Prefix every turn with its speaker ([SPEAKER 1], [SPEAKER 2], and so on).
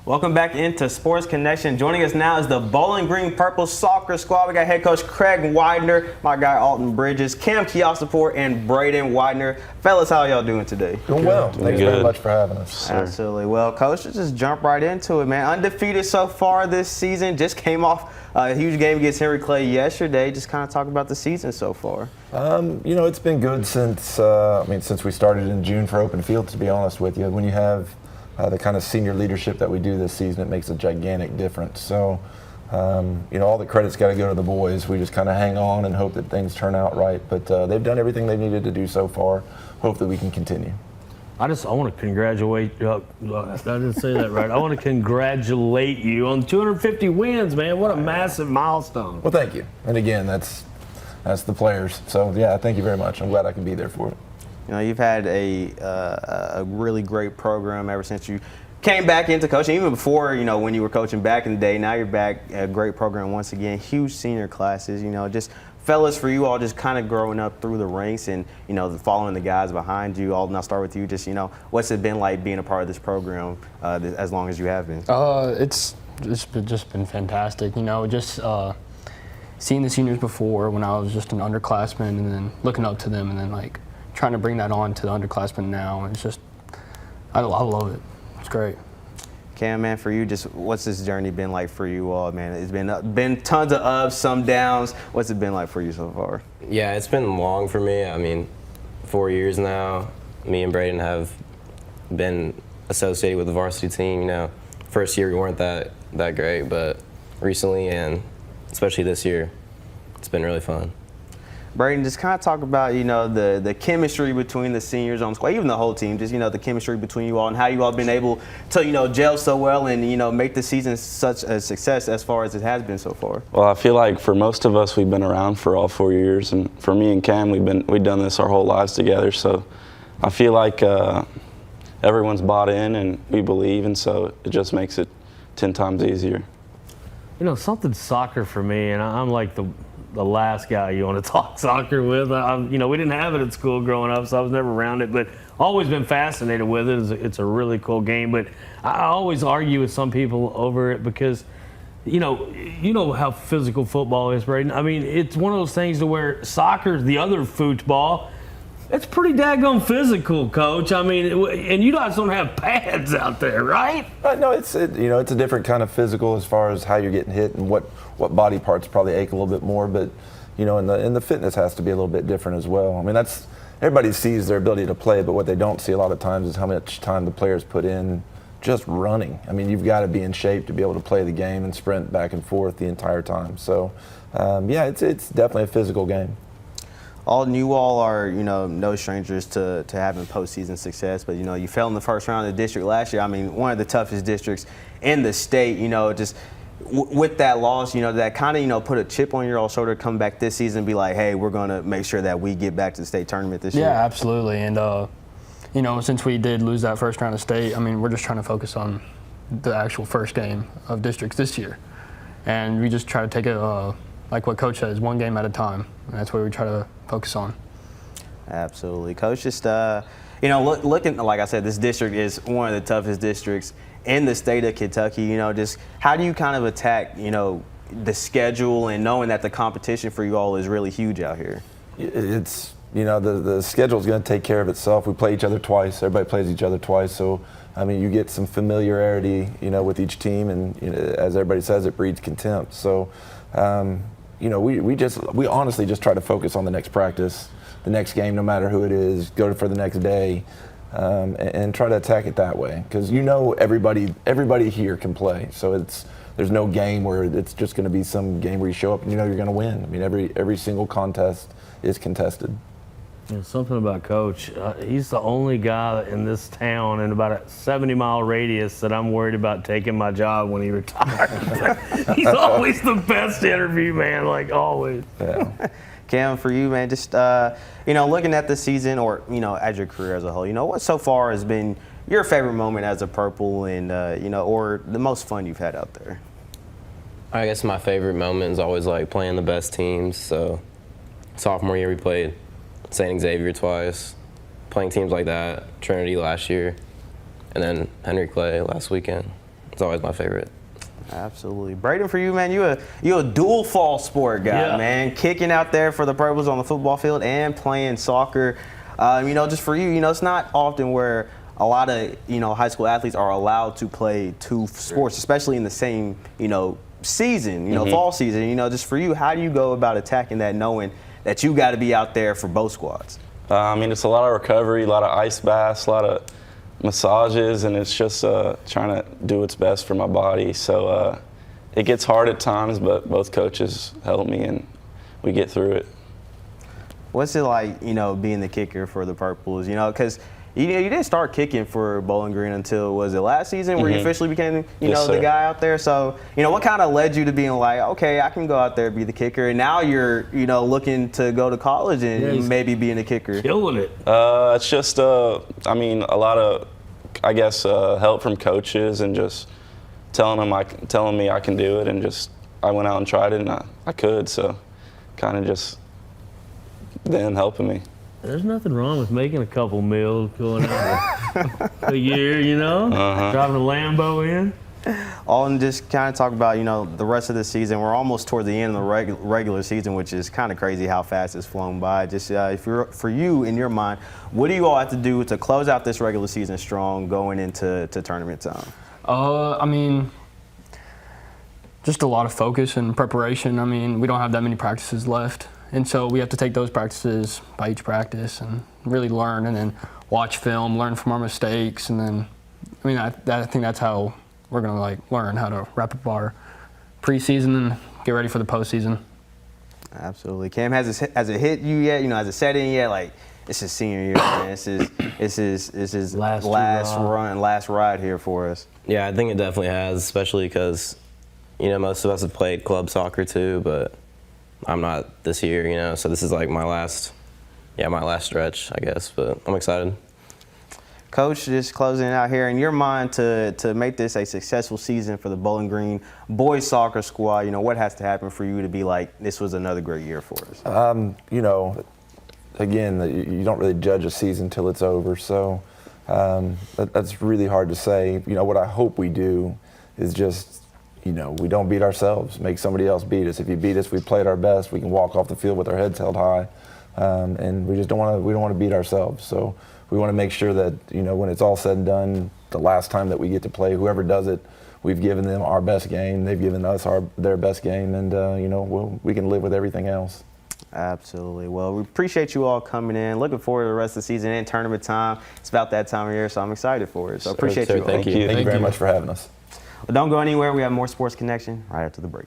[SPEAKER 1] Welcome back into Sports Connection. Joining us now is the Bowling Green Purple Soccer Squad. We got head coach Craig Widener, my guy Alton Bridges, Cam Kiosaport, and Braden Widener. Fellas, how y'all doing today?
[SPEAKER 2] Doing well. Thanks very much for having us.
[SPEAKER 1] Absolutely. Well, coach, let's just jump right into it, man. Undefeated so far this season. Just came off a huge game against Henry Clay yesterday. Just kind of talk about the season so far.
[SPEAKER 2] It's been good since we started in June for open field, to be honest with you. When you have the kind of senior leadership that we do this season, it makes a gigantic difference. So, all the credit's got to go to the boys. We just kind of hang on and hope that things turn out right. But they've done everything they needed to do so far. Hope that we can continue.
[SPEAKER 3] I want to congratulate. I didn't say that right. I want to congratulate you on 250 wins, man. What a massive milestone.
[SPEAKER 2] Well, thank you. And again, that's the players. So yeah, thank you very much. I'm glad I can be there for it.
[SPEAKER 1] You've had a really great program ever since you came back into coaching, even before, when you were coaching back in the day. Now you're back, a great program once again, huge senior classes, just fellas, for you all just kind of growing up through the ranks and, following the guys behind you. Alton, I'll start with you. Just, what's it been like being a part of this program as long as you have been?
[SPEAKER 4] It's just been fantastic. Seeing the seniors before when I was just an underclassman and then looking up to them and then trying to bring that on to the underclassmen now. It's just, I love it. It's great.
[SPEAKER 1] Cam, man, for you, just what's this journey been like for you all, man? It's been tons of ups, some downs. What's it been like for you so far?
[SPEAKER 5] Yeah, it's been long for me. 4 years now. Me and Braden have been associated with the varsity team. First year we weren't that great, but recently and especially this year, it's been really fun.
[SPEAKER 1] Braden, just kind of talk about, the chemistry between the seniors on the squad, even the whole team, just, the chemistry between you all and how you all been able to, gel so well and, make the season such a success as far as it has been so far.
[SPEAKER 6] Well, I feel like for most of us, we've been around for all 4 years. And for me and Cam, we've done this our whole lives together. So I feel like everyone's bought in and we believe. And so it just makes it 10 times easier.
[SPEAKER 3] Something soccer for me, and I'm like the last guy you want to talk soccer with. We didn't have it at school growing up, so I was never around it, but always been fascinated with it. It's a really cool game, but I always argue with some people over it because, you know how physical football is, Braden. It's one of those things to where soccer, the other football, it's pretty daggone physical, Coach. And you guys don't have pads out there, right?
[SPEAKER 2] No, it's a different kind of physical as far as how you're getting hit and what body parts probably ache a little bit more. But and the fitness has to be a little bit different as well. That's everybody sees their ability to play, but what they don't see a lot of times is how much time the players put in just running. You've got to be in shape to be able to play the game and sprint back and forth the entire time. So it's definitely a physical game.
[SPEAKER 1] You all are, no strangers to having postseason success, but, you fell in the first round of the district last year. One of the toughest districts in the state, just with that loss, that kind of, put a chip on your all shoulder to come back this season and be like, hey, we're going to make sure that we get back to the state tournament this year.
[SPEAKER 4] Yeah, absolutely. And, since we did lose that first round of state, we're just trying to focus on the actual first game of districts this year. And we just try to take it, like what Coach says, one game at a time. And that's what we try to focus on.
[SPEAKER 1] Absolutely. Coach, just, looking, like I said, this district is one of the toughest districts in the state of Kentucky. Just how do you kind of attack, the schedule and knowing that the competition for you all is really huge out here?
[SPEAKER 2] It's, the schedule is going to take care of itself. We play each other twice. Everybody plays each other twice. So, you get some familiarity, with each team. And, as everybody says, it breeds contempt. So, we honestly just try to focus on the next practice, the next game, no matter who it is, go for the next day, and try to attack it that way. Because everybody here can play. So there's no game where it's just going to be some game where you show up and you're going to win. Every single contest is contested.
[SPEAKER 3] Something about Coach. He's the only guy in this town in about a 70-mile radius that I'm worried about taking my job when he retires. He's always the best interview, man, like always.
[SPEAKER 2] Yeah.
[SPEAKER 1] Cam, for you, man, just, looking at the season or, as your career as a whole, what so far has been your favorite moment as a Purple and, or the most fun you've had out there?
[SPEAKER 5] I guess my favorite moment is always like playing the best teams. So sophomore year we played St. Xavier twice, playing teams like that, Trinity last year, and then Henry Clay last weekend. it's always my favorite.
[SPEAKER 1] Absolutely. Braden, for you, man, you a dual fall sport guy,
[SPEAKER 3] Yeah.
[SPEAKER 1] man. Kicking out there for the Purples on the football field and playing soccer. Just for you, it's not often where a lot of, high school athletes are allowed to play two sports, especially in the same, season, fall season. Just for you, how do you go about attacking that knowing that you got to be out there for both squads?
[SPEAKER 6] It's a lot of recovery, a lot of ice baths, a lot of massages, and it's just trying to do what's best for my body. So it gets hard at times, but both coaches help me, and we get through it.
[SPEAKER 1] What's it like, being the kicker for the Purples? Because you didn't start kicking for Bowling Green until, was it last season where you officially became,
[SPEAKER 6] Yes,
[SPEAKER 1] the
[SPEAKER 6] sir.
[SPEAKER 1] guy out there? So, what kind of led you to being like, okay, I can go out there and be the kicker, and now you're, looking to go to college and
[SPEAKER 3] he's
[SPEAKER 1] maybe being a kicker?
[SPEAKER 3] Killing it.
[SPEAKER 6] It's just, a lot of, help from coaches and just telling me I can do it, and just I went out and tried it, and I could. So, kind of just them helping me.
[SPEAKER 3] There's nothing wrong with making a couple meals, going out a year, driving a Lambo in.
[SPEAKER 1] And just kind of talk about, the rest of the season. We're almost toward the end of the regular season, which is kind of crazy how fast it's flown by. Just for you, in your mind, what do you all have to do to close out this regular season strong going into tournament time?
[SPEAKER 4] Just a lot of focus and preparation. We don't have that many practices left. And so we have to take those practices by each practice and really learn, and then watch film, learn from our mistakes. And then, I think that's how we're going to learn how to wrap up our preseason and get ready for the postseason.
[SPEAKER 1] Absolutely. Cam, has it hit you yet? Has it set in yet? Like, this is senior year, man. This is
[SPEAKER 3] Last
[SPEAKER 1] last ride here for us.
[SPEAKER 5] Yeah, I think it definitely has, especially because, most of us have played club soccer too, but I'm not this year, so this is like my last stretch, I guess, but I'm excited.
[SPEAKER 1] Coach, just closing it out here, in your mind, to make this a successful season for the Bowling Green boys soccer squad, what has to happen for you to be like, this was another great year for us?
[SPEAKER 2] Again, you don't really judge a season till it's over, so that's really hard to say. What I hope we do is just, we don't beat ourselves, make somebody else beat us. If you beat us, we played our best, we can walk off the field with our heads held high, and we just don't want to beat ourselves. So we want to make sure that, when it's all said and done, the last time that we get to play, whoever does it, we've given them our best game, they've given us their best game, and we can live with everything else.
[SPEAKER 1] Absolutely. Well, we appreciate you all coming in. Looking forward to the rest of the season and tournament time. It's about that time of year, so I'm excited for it. So appreciate
[SPEAKER 5] sir,
[SPEAKER 1] you all.
[SPEAKER 5] thank you.
[SPEAKER 2] Thank you very much for having us.
[SPEAKER 1] Well, don't go anywhere. We have more Sports Connection right after the break.